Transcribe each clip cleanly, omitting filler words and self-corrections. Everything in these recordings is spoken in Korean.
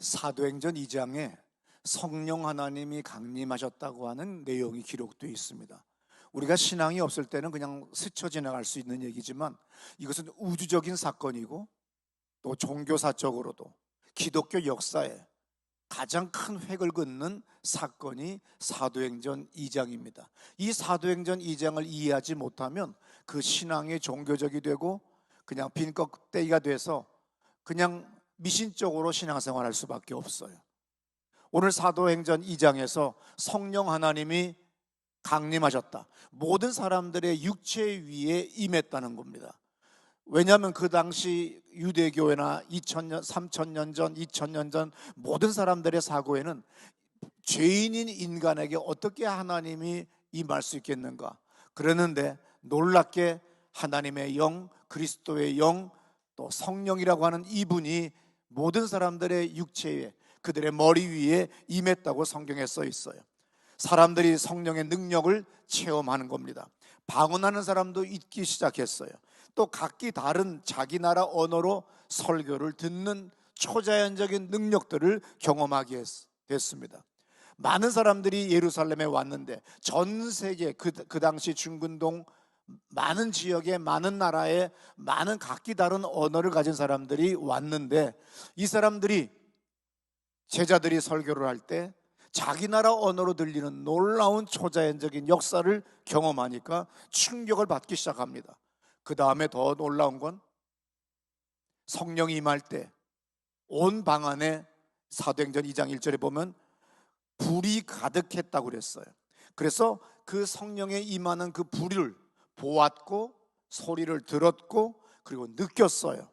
사도행전 2장에 성령 하나님이 강림하셨다고 하는 내용이 기록되어 있습니다. 우리가 신앙이 없을 때는 그냥 스쳐 지나갈 수 있는 얘기지만 이것은 우주적인 사건이고 또 종교사적으로도 기독교 역사에 가장 큰 획을 긋는 사건이 사도행전 2장입니다. 이 사도행전 2장을 이해하지 못하면 그 신앙이 종교적이 되고 그냥 빈 껍데기가 돼서 그냥 미신적으로 신앙생활할 수밖에 없어요. 오늘 사도행전 2장에서 성령 하나님이 강림하셨다. 모든 사람들의 육체 위에 임했다는 겁니다. 왜냐하면 그 당시 유대교회나 2000년, 3000년 전, 2000년 전 모든 사람들의 사고에는 죄인인 인간에게 어떻게 하나님이 임할 수 있겠는가? 그러는데 놀랍게 하나님의 영, 그리스도의 영, 또 성령이라고 하는 이분이 모든 사람들의 육체에, 그들의 머리 위에 임했다고 성경에 써 있어요. 사람들이 성령의 능력을 체험하는 겁니다. 방언하는 사람도 있기 시작했어요. 또 각기 다른 자기 나라 언어로 설교를 듣는 초자연적인 능력들을 경험하게 됐습니다. 많은 사람들이 예루살렘에 왔는데 전 세계 그 당시 중근동 많은 지역에 많은 나라에 많은 각기 다른 언어를 가진 사람들이 왔는데 이 사람들이 제자들이 설교를 할 때 자기 나라 언어로 들리는 놀라운 초자연적인 역사를 경험하니까 충격을 받기 시작합니다. 그 다음에 더 놀라운 건 성령이 임할 때 온 방 안에 사도행전 2장 1절에 보면 불이 가득했다고 그랬어요. 그래서 그 성령에 임하는 그 불을 보았고 소리를 들었고 그리고 느꼈어요.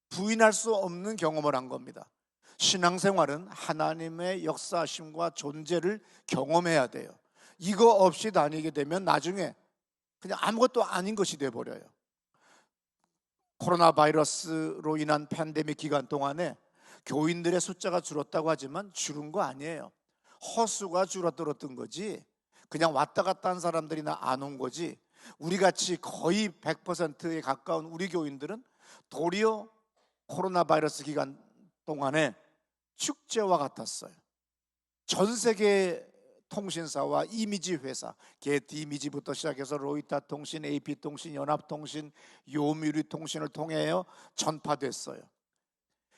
부인할 수 없는 경험을 한 겁니다. 신앙생활은 하나님의 역사하심과 존재를 경험해야 돼요. 이거 없이 다니게 되면 나중에 그냥 아무것도 아닌 것이 돼버려요. 코로나 바이러스로 인한 팬데믹 기간 동안에 교인들의 숫자가 줄었다고 하지만 줄은 거 아니에요. 허수가 줄어들었던 거지 그냥 왔다 갔다 한 사람들이나 안 온 거지 우리같이 거의 100%에 가까운 우리 교인들은 도리어 코로나 바이러스 기간 동안에 축제와 같았어요. 전 세계 통신사와 이미지 회사, 게티 이미지부터 시작해서 로이터 통신, AP 통신, 연합통신, 요미우리 통신을 통해요 전파됐어요.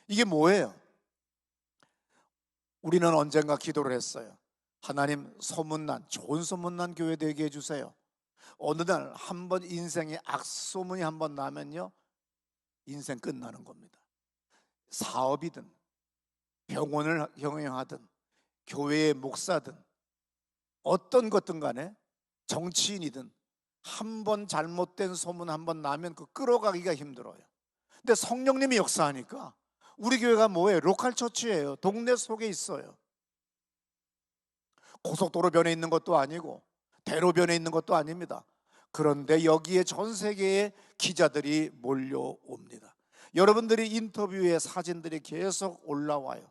이게 뭐예요? 우리는 언젠가 기도를 했어요. 하나님 소문난 좋은 소문난 교회 되게 해주세요. 어느 날 한 번 인생에 악소문이 한 번 나면요 인생 끝나는 겁니다. 사업이든 병원을 경영하든 교회의 목사든 어떤 것든 간에 정치인이든 한 번 잘못된 소문 한 번 나면 그 끌어가기가 힘들어요. 근데 성령님이 역사하니까 우리 교회가 뭐예요? 로컬 처치예요. 동네 속에 있어요. 고속도로 변에 있는 것도 아니고 대로변에 있는 것도 아닙니다. 그런데 여기에 전 세계의 기자들이 몰려옵니다. 여러분들이 인터뷰에 사진들이 계속 올라와요.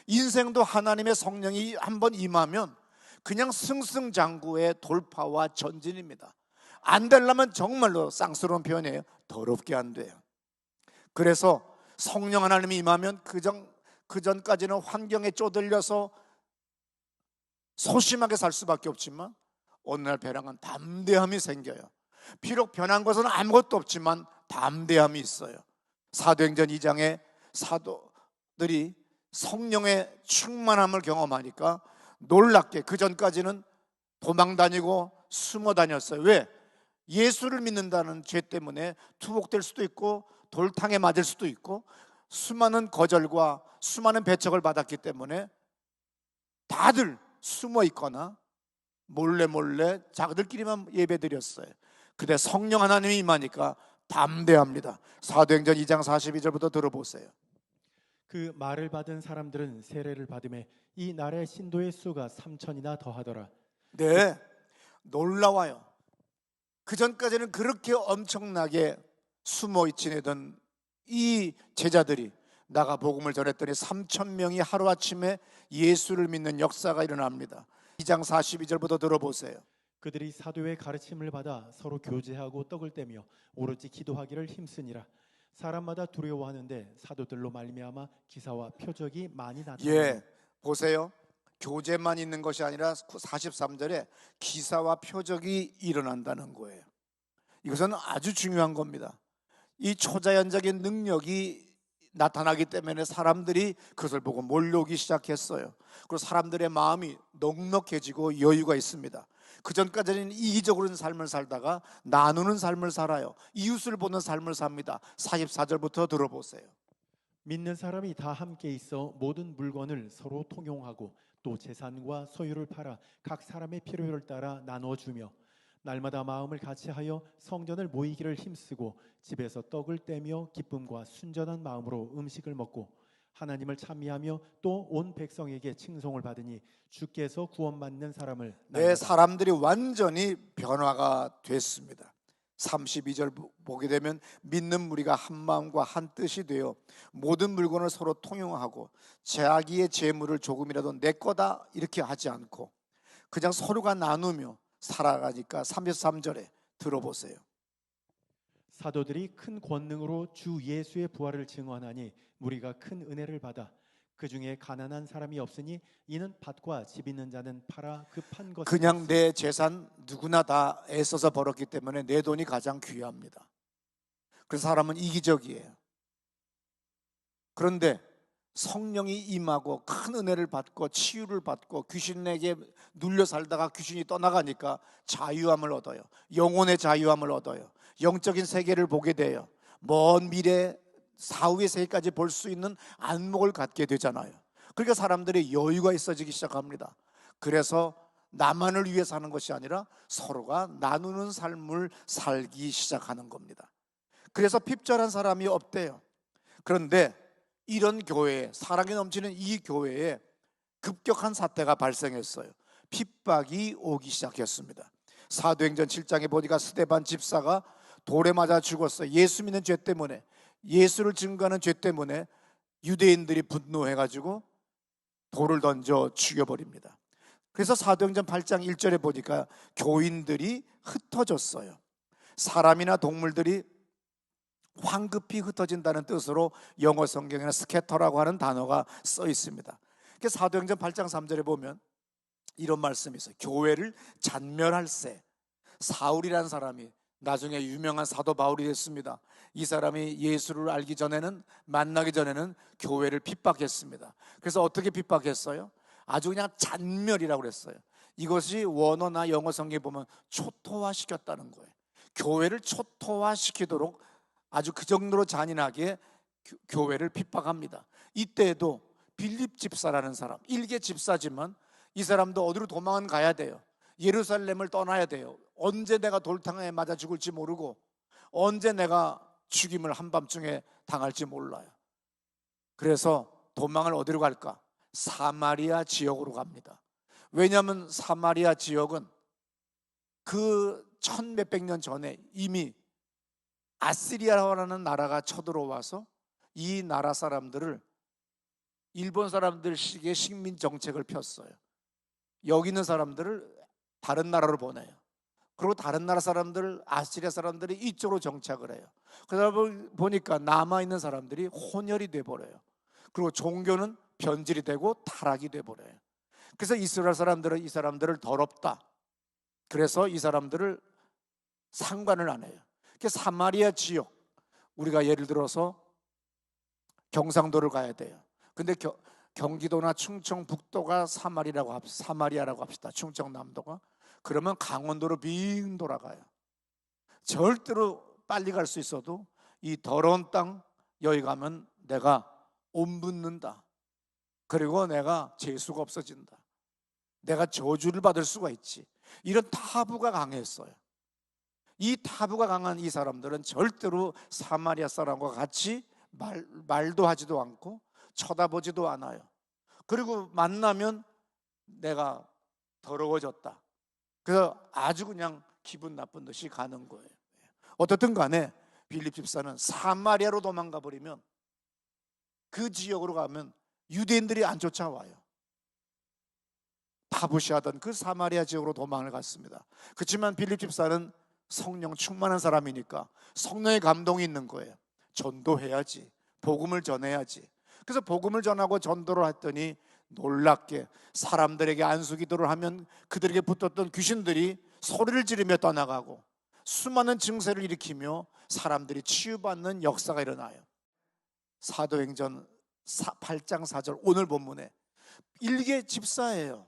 인생도 하나님의 성령이 한번 임하면 그냥 승승장구의 돌파와 전진입니다. 안 되려면 정말로 쌍스러운 표현이에요. 더럽게 안 돼요. 그래서 성령 하나님이 임하면 그전까지는 환경에 쪼들려서 소심하게 살 수밖에 없지만 어느 날 배랑은 담대함이 생겨요. 비록 변한 것은 아무것도 없지만 담대함이 있어요. 사도행전 2장에 사도들이 성령의 충만함을 경험하니까 놀랍게 그전까지는 도망다니고 숨어 다녔어요. 왜? 예수를 믿는다는 죄 때문에 투복될 수도 있고 돌탕에 맞을 수도 있고 수많은 거절과 수많은 배척을 받았기 때문에 다들 숨어 있거나 몰래 자기들끼리만 예배드렸어요. 근데 성령 하나님이 임하니까 담대합니다. 사도행전 2장 42절부터 들어보세요. 그 말을 받은 사람들은 세례를 받음에 이 날의 신도의 수가 3,000이나 더하더라. 네, 놀라워요. 그전까지는 그렇게 엄청나게 숨어 지내던 이 제자들이 나가 복음을 전했더니 3,000명이 하루아침에 예수를 믿는 역사가 일어납니다. 2장 42절부터 들어보세요. 그들이 사도의 가르침을 받아 서로 교제하고 떡을 떼며 오로지 기도하기를 힘쓰니라. 사람마다 두려워하는데 사도들로 말미암아 기사와 표적이 많이 나타나니 예, 보세요. 교제만 있는 것이 아니라 43절에 기사와 표적이 일어난다는 거예요. 이것은 아주 중요한 겁니다. 이 초자연적인 능력이 나타나기 때문에 사람들이 그것을 보고 몰려오기 시작했어요. 그리고 사람들의 마음이 넉넉해지고 여유가 있습니다. 그 전까지는 이기적으로 삶을 살다가 나누는 삶을 살아요. 이웃을 보는 삶을 삽니다. 44절부터 들어보세요. 믿는 사람이 다 함께 있어 모든 물건을 서로 통용하고 또 재산과 소유를 팔아 각 사람의 필요를 따라 나누어 주며 날마다 마음을 같이하여 성전을 모이기를 힘쓰고 집에서 떡을 떼며 기쁨과 순전한 마음으로 음식을 먹고 하나님을 찬미하며 또 온 백성에게 칭송을 받으니 주께서 구원받는 사람을 내 날마다 사람들이 완전히 변화가 됐습니다. 32절 보게 되면 믿는 무리가 한 마음과 한 뜻이 되어 모든 물건을 서로 통용하고 자기의 재물을 조금이라도 내 거다 이렇게 하지 않고 그냥 서로가 나누며 살아가니까 33절에 들어보세요. 사도들이 큰 권능으로 주 예수의 부활을 증언하니 무리가 큰 은혜를 받아 그 중에 가난한 사람이 없으니 이는 밭과 집 있는 자는 팔아 급한 것을 그냥 내 재산 누구나 다 애써서 벌었기 때문에 내 돈이 가장 귀합니다. 그래서 사람은 이기적이에요. 그런데 성령이 임하고 큰 은혜를 받고 치유를 받고 귀신에게 눌려 살다가 귀신이 떠나가니까 자유함을 얻어요. 영혼의 자유함을 얻어요. 영적인 세계를 보게 돼요. 먼 미래 사후의 세계까지 볼 수 있는 안목을 갖게 되잖아요. 그러니까 사람들이 여유가 있어지기 시작합니다. 그래서 나만을 위해 사는 것이 아니라 서로가 나누는 삶을 살기 시작하는 겁니다. 그래서 핍절한 사람이 없대요. 그런데 이런 교회에, 사랑이 넘치는 이 교회에 급격한 사태가 발생했어요. 핍박이 오기 시작했습니다. 사도행전 7장에 보니까 스데반 집사가 돌에 맞아 죽었어요. 예수 믿는 죄 때문에, 예수를 증거하는 죄 때문에 유대인들이 분노해가지고 돌을 던져 죽여버립니다. 그래서 사도행전 8장 1절에 보니까 교인들이 흩어졌어요. 사람이나 동물들이 황급히 흩어진다는 뜻으로 영어 성경에는 스캐터라고 하는 단어가 써 있습니다. 그래서 사도행전 8장 3절에 보면 이런 말씀이 있어요. 교회를 잔멸할세. 사울이라는 사람이 나중에 유명한 사도 바울이 됐습니다. 이 사람이 예수를 알기 전에는, 만나기 전에는 교회를 핍박했습니다. 그래서 어떻게 핍박했어요? 아주 그냥 잔멸이라고 그랬어요. 이것이 원어나 영어 성경에 보면 초토화시켰다는 거예요. 교회를 초토화시키도록 아주 그 정도로 잔인하게 교회를 핍박합니다. 이때에도 빌립 집사라는 사람, 일개 집사지만 이 사람도 어디로 도망은 가야 돼요. 예루살렘을 떠나야 돼요. 언제 내가 돌탕에 맞아 죽을지 모르고 언제 내가 죽임을 한밤중에 당할지 몰라요. 그래서 도망을 어디로 갈까? 사마리아 지역으로 갑니다. 왜냐하면 사마리아 지역은 그 1000몇백 년 전에 이미 아시리아라는 나라가 쳐들어와서 이 나라 사람들을 일본 사람들식의 식민 정책을 폈어요. 여기 있는 사람들을 다른 나라로 보내요. 그리고 다른 나라 사람들, 아시리아 사람들이 이쪽으로 정착을 해요. 그러다 보니까 남아있는 사람들이 혼혈이 돼버려요. 그리고 종교는 변질이 되고 타락이 돼버려요. 그래서 이스라엘 사람들은 이 사람들을 더럽다. 그래서 이 사람들을 상관을 안 해요. 사마리아 지역, 우리가 예를 들어서 경상도를 가야 돼요. 근데 경기도나 충청북도가 사마리아라고 합시다. 충청남도가. 그러면 강원도로 빙 돌아가요. 절대로 빨리 갈 수 있어도 이 더러운 땅 여기 가면 내가 온 붙는다. 그리고 내가 재수가 없어진다. 내가 저주를 받을 수가 있지. 이런 타부가 강했어요. 이 타부가 강한 이 사람들은 절대로 사마리아 사람과 같이 말도 하지도 않고 쳐다보지도 않아요. 그리고 만나면 내가 더러워졌다. 그래서 아주 그냥 기분 나쁜 듯이 가는 거예요. 어떻든 간에 빌립 집사는 사마리아로 도망가 버리면 그 지역으로 가면 유대인들이 안 쫓아와요. 타부시하던 그 사마리아 지역으로 도망을 갔습니다. 그렇지만 빌립 집사는 성령 충만한 사람이니까 성령의 감동이 있는 거예요. 전도해야지, 복음을 전해야지. 그래서 복음을 전하고 전도를 했더니 놀랍게 사람들에게 안수기도를 하면 그들에게 붙었던 귀신들이 소리를 지르며 떠나가고 수많은 증세를 일으키며 사람들이 치유받는 역사가 일어나요. 사도행전 8장 4절 오늘 본문에 일개 집사예요.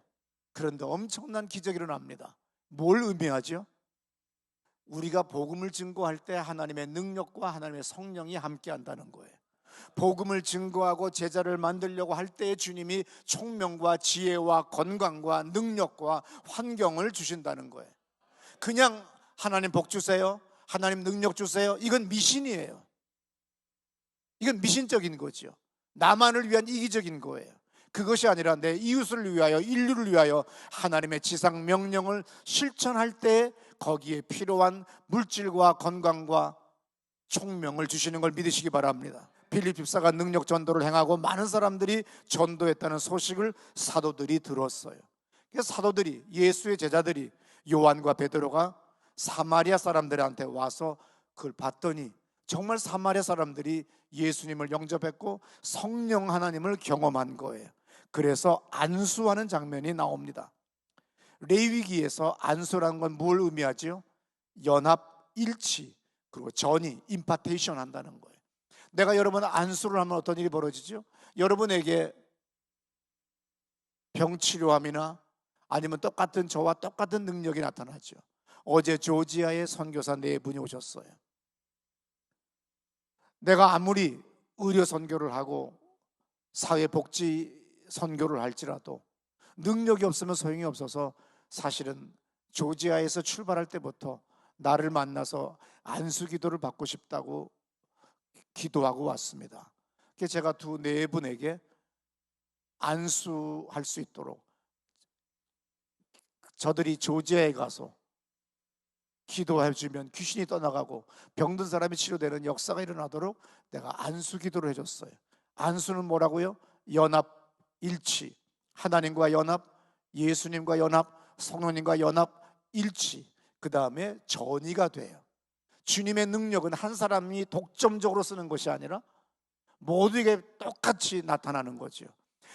그런데 엄청난 기적이 일어납니다. 뭘 의미하죠? 우리가 복음을 증거할 때 하나님의 능력과 하나님의 성령이 함께 한다는 거예요. 복음을 증거하고 제자를 만들려고 할 때 주님이 총명과 지혜와 건강과 능력과 환경을 주신다는 거예요. 그냥 하나님 복 주세요, 하나님 능력 주세요, 이건 미신이에요. 이건 미신적인 거죠. 나만을 위한 이기적인 거예요. 그것이 아니라 내 이웃을 위하여, 인류를 위하여 하나님의 지상 명령을 실천할 때 거기에 필요한 물질과 건강과 총명을 주시는 걸 믿으시기 바랍니다. 빌립 집사가 능력 전도를 행하고 많은 사람들이 전도했다는 소식을 사도들이 들었어요. 그래서 사도들이, 예수의 제자들이, 요한과 베드로가 사마리아 사람들한테 와서 그걸 봤더니 정말 사마리아 사람들이 예수님을 영접했고 성령 하나님을 경험한 거예요. 그래서 안수하는 장면이 나옵니다. 레위기에서 안수라는 건 뭘 의미하죠? 연합, 일치, 그리고 전이, 임파테이션 한다는 거예요. 내가 여러분 안수를 하면 어떤 일이 벌어지죠? 여러분에게 병치료함이나 아니면 똑같은 저와 똑같은 능력이 나타나죠. 어제 조지아에 선교사 4분이 오셨어요. 내가 아무리 의료 선교를 하고 사회복지 선교를 할지라도 능력이 없으면 소용이 없어서 사실은 조지아에서 출발할 때부터 나를 만나서 안수기도를 받고 싶다고 기도하고 왔습니다. 그래서 제가 4분에게 안수할 수 있도록 저들이 조지아에 가서 기도해 주면 귀신이 떠나가고 병든 사람이 치료되는 역사가 일어나도록 내가 안수기도를 해줬어요. 안수는 뭐라고요? 연합, 일치, 하나님과 연합, 예수님과 연합, 성령님과 연합, 일치, 그 다음에 전이가 돼요. 주님의 능력은 한 사람이 독점적으로 쓰는 것이 아니라 모두에게 똑같이 나타나는 거죠.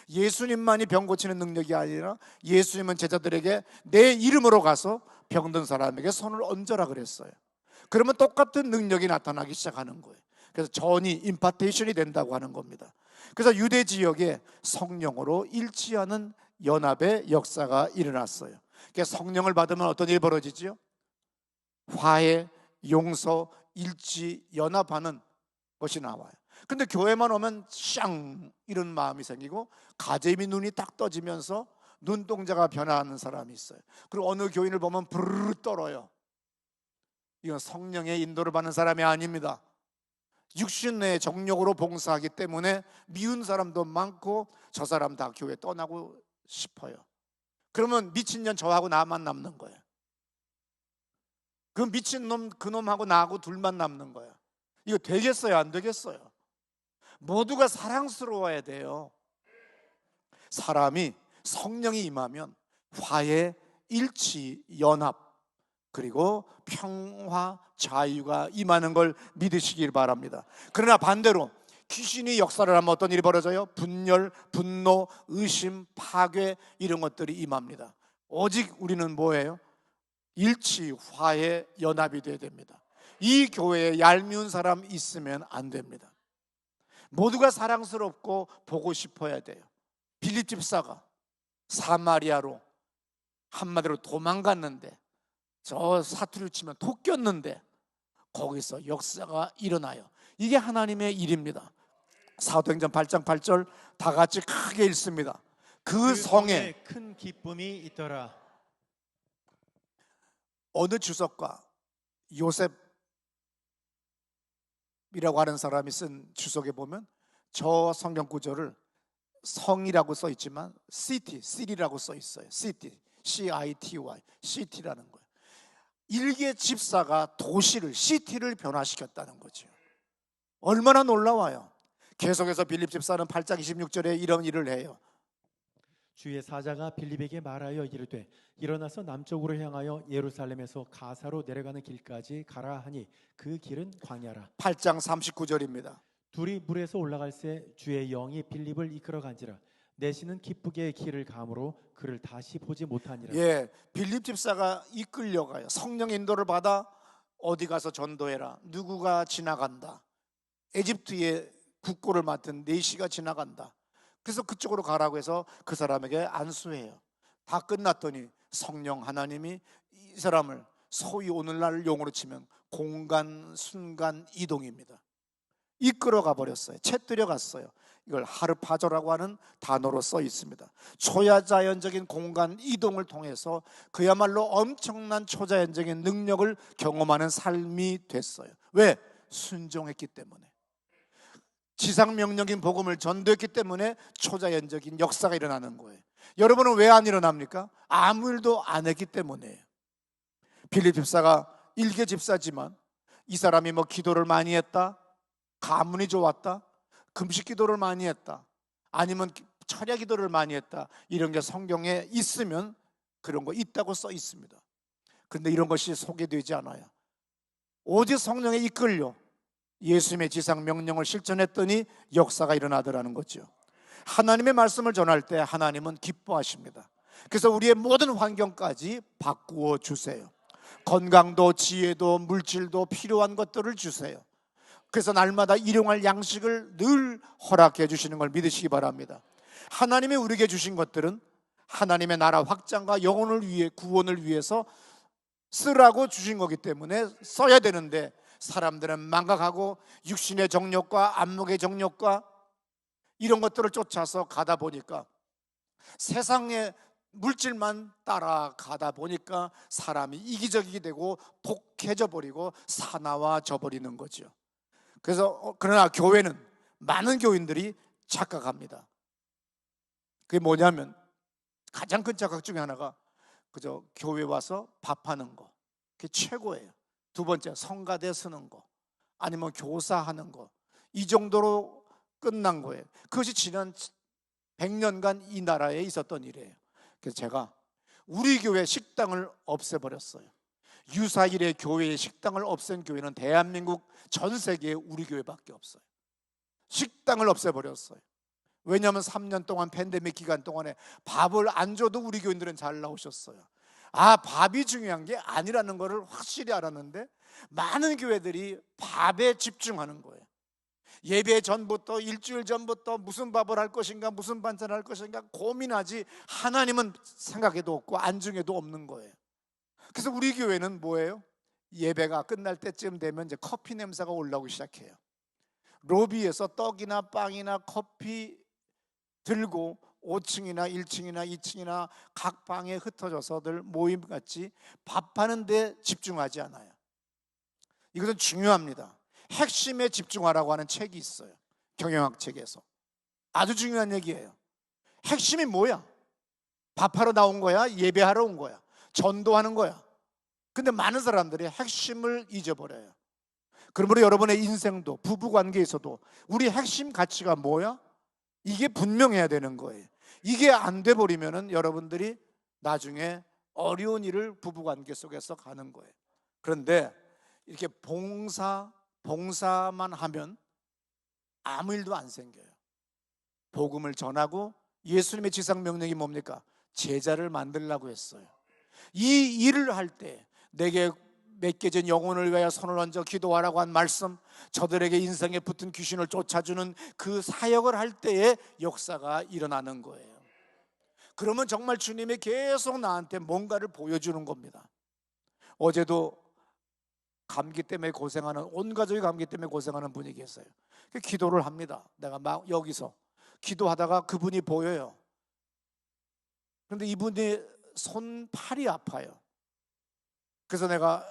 예수님만이 병 고치는 능력이 아니라 예수님은 제자들에게 내 이름으로 가서 병든 사람에게 손을 얹어라 그랬어요. 그러면 똑같은 능력이 나타나기 시작하는 거예요. 그래서 전이, 임파테이션이 된다고 하는 겁니다. 그래서 유대 지역에 성령으로 일치하는 연합의 역사가 일어났어요. 그래서 성령을 받으면 어떤 일이 벌어지죠? 화해, 용서, 일치, 연합하는 것이 나와요. 근데 교회만 오면 쌍 이런 마음이 생기고 가재미 눈이 딱 떠지면서 눈동자가 변화하는 사람이 있어요. 그리고 어느 교인을 보면 부르르 떨어요. 이건 성령의 인도를 받는 사람이 아닙니다. 육신의 정욕으로 봉사하기 때문에 미운 사람도 많고 저 사람 다 교회 떠나고 싶어요. 그러면 미친년 저하고 나만 남는 거예요. 그 미친놈 그놈하고 나하고 둘만 남는 거예요. 이거 되겠어요? 안 되겠어요? 모두가 사랑스러워야 돼요. 사람이 성령이 임하면 화해, 일치, 연합, 그리고 평화, 자유가 임하는 걸 믿으시길 바랍니다. 그러나 반대로 귀신이 역사를 하면 어떤 일이 벌어져요? 분열, 분노, 의심, 파괴 이런 것들이 임합니다. 오직 우리는 뭐예요? 일치, 화해, 연합이 되어야 됩니다. 이 교회에 얄미운 사람 있으면 안 됩니다. 모두가 사랑스럽고 보고 싶어야 돼요. 빌립 집사가 사마리아로 한마디로 도망갔는데 저 사투리를 치면 독 꼈는데 거기서 역사가 일어나요. 이게 하나님의 일입니다. 사도행전 8장 8절 다 같이 크게 읽습니다. 그 성에 큰 기쁨이 있더라. 어느 주석가, 요셉이라고 하는 사람이 쓴 주석에 보면 저 성경 구절을 성이라고 써 있지만 city라고 써 있어요. city, C-I-T-Y, city라는 거예요. 일개 집사가 도시를, 시티를 변화시켰다는 거죠. 얼마나 놀라워요. 계속해서 빌립 집사는 8장 26절에 이런 일을 해요. 주의 사자가 빌립에게 말하여 이르되 일어나서 남쪽으로 향하여 예루살렘에서 가사로 내려가는 길까지 가라 하니 그 길은 광야라. 8장 39절입니다. 둘이 물에서 올라갈새 주의 영이 빌립을 이끌어 간지라. 내시는 기쁘게 길을 가므로 그를 다시 보지 못하니라. 예, 빌립 집사가 이끌려가요. 성령 인도를 받아 어디 가서 전도해라. 누구가 지나간다. 에집트의 국고를 맡은 네시가 지나간다. 그래서 그쪽으로 가라고 해서 그 사람에게 안수해요. 다 끝났더니 성령 하나님이 이 사람을 소위 오늘날 용어로 치면 공간 순간 이동입니다. 이끌어가 버렸어요. 채뜨려 갔어요. 이걸 하르파조라고 하는 단어로 써 있습니다. 초자연적인 공간 이동을 통해서 그야말로 엄청난 초자연적인 능력을 경험하는 삶이 됐어요. 왜? 순종했기 때문에. 지상명령인 복음을 전도했기 때문에 초자연적인 역사가 일어나는 거예요. 여러분은 왜 안 일어납니까? 아무 일도 안 했기 때문이에요. 빌립 집사가 일개 집사지만 이 사람이 뭐 기도를 많이 했다, 가문이 좋았다, 금식 기도를 많이 했다, 아니면 철야 기도를 많이 했다, 이런 게 성경에 있으면 그런 거 있다고 써 있습니다. 그런데 이런 것이 소개되지 않아요. 오직 성령에 이끌려 예수님의 지상 명령을 실천했더니 역사가 일어나더라는 거죠. 하나님의 말씀을 전할 때 하나님은 기뻐하십니다. 그래서 우리의 모든 환경까지 바꾸어 주세요. 건강도 지혜도 물질도 필요한 것들을 주세요. 그래서 날마다 일용할 양식을 늘 허락해 주시는 걸 믿으시기 바랍니다. 하나님이 우리에게 주신 것들은 하나님의 나라 확장과 영혼을 위해, 구원을 위해서 쓰라고 주신 거기 때문에 써야 되는데, 사람들은 망각하고 육신의 정욕과 안목의 정욕과 이런 것들을 쫓아서 가다 보니까, 세상의 물질만 따라가다 보니까 사람이 이기적이게 되고 독해져 버리고 사나워져 버리는 거죠. 그래서 그러나 교회는, 많은 교인들이 착각합니다. 그게 뭐냐면, 가장 큰 착각 중에 하나가 그저 교회 와서 밥하는 거, 그게 최고예요. 두 번째, 성가대 쓰는 거, 아니면 교사하는 거, 이 정도로 끝난 거예요. 그것이 지난 100년간 이 나라에 있었던 일이에요. 그래서 제가 우리 교회 식당을 없애버렸어요. 유사일에 교회의 식당을 없앤 교회는 대한민국 전 세계에 우리 교회밖에 없어요. 식당을 없애버렸어요. 왜냐하면 3년 동안 팬데믹 기간 동안에 밥을 안 줘도 우리 교인들은 잘 나오셨어요. 밥이 중요한 게 아니라는 것을 확실히 알았는데, 많은 교회들이 밥에 집중하는 거예요. 예배 전부터, 일주일 전부터 무슨 밥을 할 것인가, 무슨 반찬을 할 것인가 고민하지, 하나님은 생각에도 없고 안중에도 없는 거예요. 그래서 우리 교회는 뭐예요? 예배가 끝날 때쯤 되면 이제 커피 냄새가 올라오기 시작해요. 로비에서 떡이나 빵이나 커피 들고 5층이나 1층이나 2층이나 각 방에 흩어져서들 모임같이 밥하는 데 집중하지 않아요. 이것은 중요합니다. 핵심에 집중하라고 하는 책이 있어요. 경영학 책에서. 아주 중요한 얘기예요. 핵심이 뭐야? 밥하러 나온 거야? 예배하러 온 거야? 전도하는 거야? 근데 많은 사람들이 핵심을 잊어버려요. 그러므로 여러분의 인생도, 부부관계에서도 우리 핵심 가치가 뭐야? 이게 분명해야 되는 거예요. 이게 안 돼 버리면은 여러분들이 나중에 어려운 일을 부부관계 속에서 가는 거예요. 그런데 이렇게 봉사만 하면 아무 일도 안 생겨요. 복음을 전하고, 예수님의 지상 명령이 뭡니까? 제자를 만들라고 했어요. 이 일을 할 때 내게 맡겨진 영혼을 위하여 손을 얹어 기도하라고 한 말씀, 저들에게 인생에 붙은 귀신을 쫓아주는 그 사역을 할 때에 역사가 일어나는 거예요. 그러면 정말 주님이 계속 나한테 뭔가를 보여주는 겁니다. 어제도 감기 때문에 고생하는, 온 가족이 감기 때문에 고생하는 분이 계세요. 기도를 합니다. 내가 막 여기서 기도하다가 그분이 보여요. 그런데 이분이 손팔이 아파요. 그래서 내가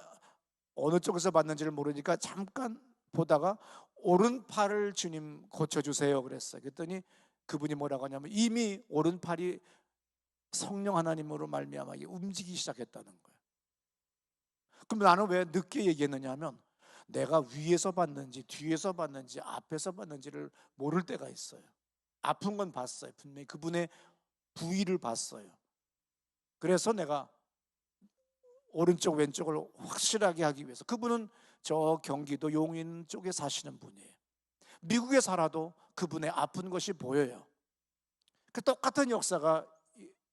어느 쪽에서 봤는지를 모르니까 잠깐 보다가 오른팔을 주님 고쳐주세요 그랬어요. 그랬더니 그분이 뭐라고 하냐면, 이미 오른팔이 성령 하나님으로 말미암아 움직이기 시작했다는 거예요. 그럼 나는 왜 늦게 얘기했느냐 하면, 내가 위에서 봤는지 뒤에서 봤는지 앞에서 봤는지를 모를 때가 있어요. 아픈 건 봤어요. 분명히 그분의 부위를 봤어요. 그래서 내가 오른쪽 왼쪽을 확실하게 하기 위해서, 그분은 저 경기도 용인 쪽에 사시는 분이에요. 미국에 살아도 그분의 아픈 것이 보여요. 그 똑같은 역사가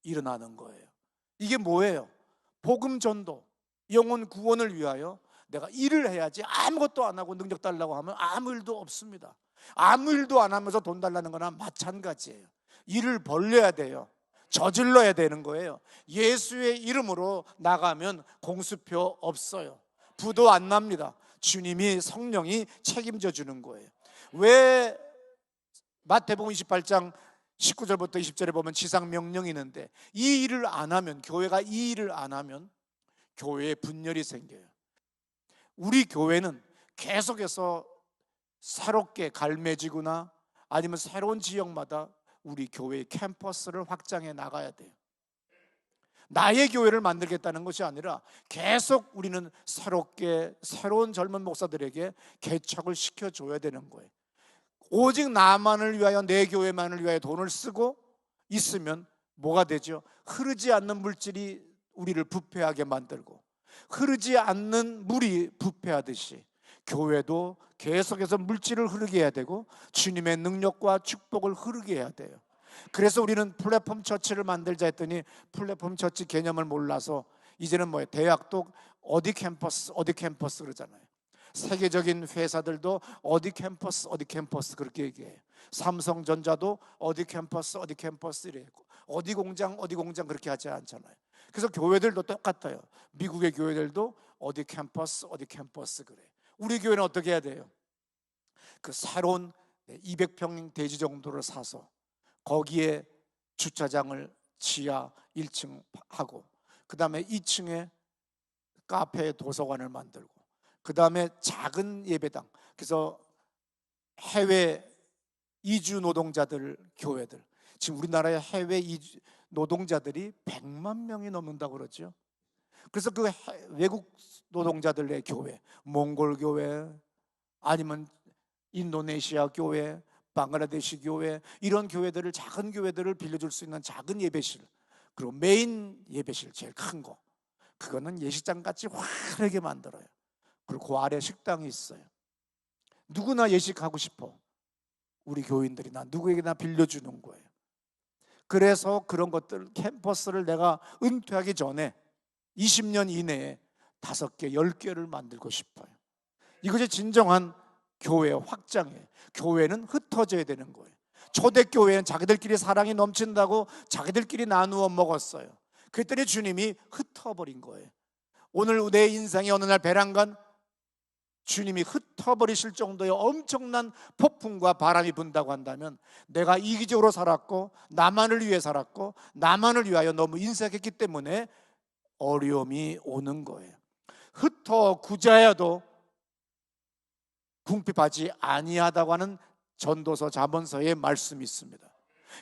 일어나는 거예요. 이게 뭐예요? 복음 전도, 영혼 구원을 위하여 내가 일을 해야지. 아무것도 안 하고 능력 달라고 하면 아무 일도 없습니다. 아무 일도 안 하면서 돈 달라는 거나 마찬가지예요. 일을 벌려야 돼요. 저질러야 되는 거예요. 예수의 이름으로 나가면 공수표 없어요. 부도 안 납니다. 주님이, 성령이 책임져 주는 거예요. 왜 마태복음 28장 19절부터 20절에 보면 지상명령이 있는데, 이 일을 안 하면, 교회가 이 일을 안 하면 교회에 분열이 생겨요. 우리 교회는 계속해서 새롭게 갈매지구나 아니면 새로운 지역마다 우리 교회의 캠퍼스를 확장해 나가야 돼요. 나의 교회를 만들겠다는 것이 아니라 계속 우리는 새롭게 새로운 젊은 목사들에게 개척을 시켜줘야 되는 거예요. 오직 나만을 위하여, 내 교회만을 위하여 돈을 쓰고 있으면 뭐가 되죠? 흐르지 않는 물질이 우리를 부패하게 만들고, 흐르지 않는 물이 부패하듯이 교회도 계속해서 물질을 흐르게 해야 되고 주님의 능력과 축복을 흐르게 해야 돼요. 그래서 우리는 플랫폼 처치를 만들자 했더니 플랫폼 처치 개념을 몰라서 이제는 뭐예요? 대학도 어디 캠퍼스 그러잖아요. 세계적인 회사들도 어디 캠퍼스 그렇게 얘기해요. 삼성전자도 어디 캠퍼스 이래요. 어디 공장 그렇게 하지 않잖아요. 그래서 교회들도 똑같아요. 미국의 교회들도 어디 캠퍼스 그래요. 우리 교회는 어떻게 해야 돼요? 그 새로운 200평 대지 정도를 사서 거기에 주차장을 지하 1층 하고, 그 다음에 2층에 카페, 도서관을 만들고, 그 다음에 작은 예배당. 그래서 해외 이주 노동자들 교회들, 지금 우리나라의 해외 이주 노동자들이 100만 명이 넘는다고 그러죠. 그래서 그 외국 노동자들의 교회, 몽골 교회 아니면 인도네시아 교회, 방글라데시 교회, 이런 교회들을, 작은 교회들을 빌려줄 수 있는 작은 예배실, 그리고 메인 예배실 제일 큰 거, 그거는 예식장 같이 화려하게 만들어요. 그리고 그 아래 식당이 있어요. 누구나 예식하고 싶어. 우리 교인들이나 누구에게나 빌려주는 거예요. 그래서 그런 것들, 캠퍼스를 내가 은퇴하기 전에 20년 이내에 5개, 10개를 만들고 싶어요. 이것이 진정한 교회 확장이에요. 교회는 흩어져야 되는 거예요. 초대교회는 자기들끼리 사랑이 넘친다고 자기들끼리 나누어 먹었어요. 그랬더니 주님이 흩어버린 거예요. 오늘 내 인생이 어느 날 배란간 주님이 흩어버리실 정도의 엄청난 폭풍과 바람이 분다고 한다면, 내가 이기적으로 살았고 나만을 위해 살았고 나만을 위하여 너무 인색했기 때문에 어려움이 오는 거예요. 흩어 구자야도 궁핍하지 아니하다고 하는 전도서 잠언서의 말씀이 있습니다.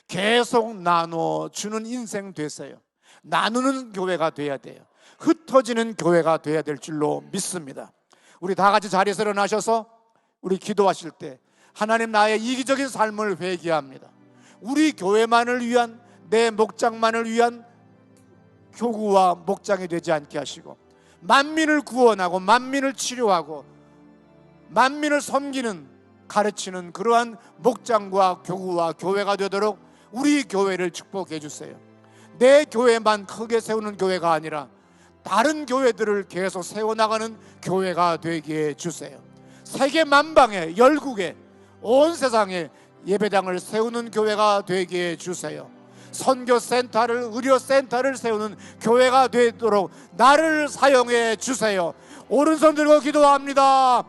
계속 나눠 주는 인생 되세요. 나누는 교회가 돼야 돼요. 흩어지는 교회가 돼야 될 줄로 믿습니다. 우리 다 같이 자리에서 일어나셔서 우리 기도하실 때, 하나님, 나의 이기적인 삶을 회개합니다. 우리 교회만을 위한, 내 목장만을 위한 교구와 목장이 되지 않게 하시고, 만민을 구원하고 만민을 치료하고 만민을 섬기는, 가르치는 그러한 목장과 교구와 교회가 되도록 우리 교회를 축복해 주세요. 내 교회만 크게 세우는 교회가 아니라 다른 교회들을 계속 세워나가는 교회가 되게 해주세요. 세계 만방에, 열국에, 온 세상에 예배당을 세우는 교회가 되게 해주세요. 선교센터를, 의료센터를 세우는 교회가 되도록 나를 사용해 주세요. 오른손 들고 기도합니다.